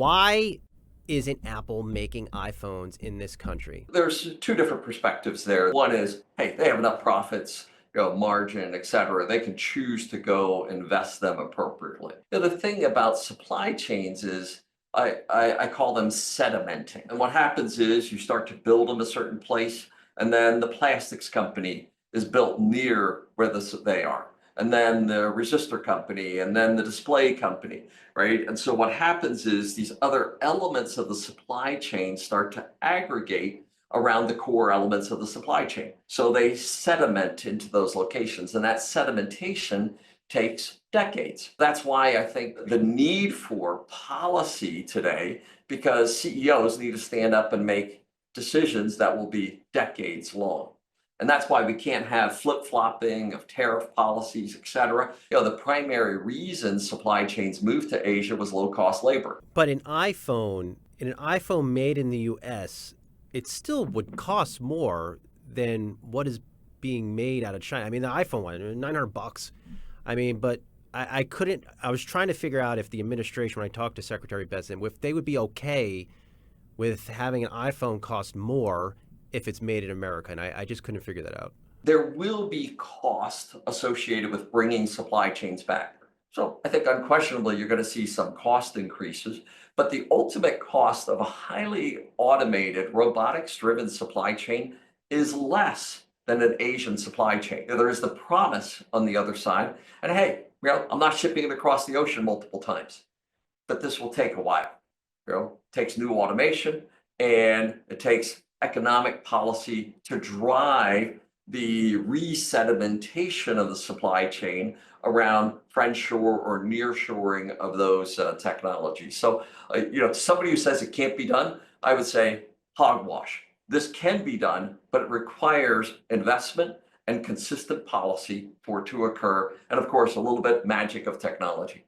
Why isn't Apple making iPhones in this country? There's two different perspectives there. One is, hey, they have enough profits, margin, et cetera. They can choose to go invest them appropriately. The thing about supply chains is I call them sedimenting. And what happens is you start to build them a certain place, and then the plastics company is built near where they are. And then the resistor company, and then the display company, right? And so what happens is these other elements of the supply chain start to aggregate around the core elements of the supply chain. So they sediment into those locations, and that sedimentation takes decades. That's why I think the need for policy today, because CEOs need to stand up and make decisions that will be decades long. And that's why we can't have flip-flopping of tariff policies, et cetera. The primary reason supply chains moved to Asia was low-cost labor. But in an iPhone made in the US, it still would cost more than what is being made out of China. I mean, the iPhone one, $900. I mean, but I couldn't. I was trying to figure out if the administration, when I talked to Secretary Besant, if they would be okay with having an iPhone cost more if it's made in America, and I just couldn't figure that out. There will be cost associated with bringing supply chains back. So I think unquestionably you're going to see some cost increases, but the ultimate cost of a highly automated, robotics-driven supply chain is less than an Asian supply chain. There is the promise on the other side, and hey, I'm not shipping it across the ocean multiple times, but this will take a while. It takes new automation, and it takes economic policy to drive the resedimentation of the supply chain around friendshore or nearshoring of those technologies. So, somebody who says it can't be done, I would say hogwash. This can be done, but it requires investment and consistent policy for it to occur, and of course, a little bit magic of technology.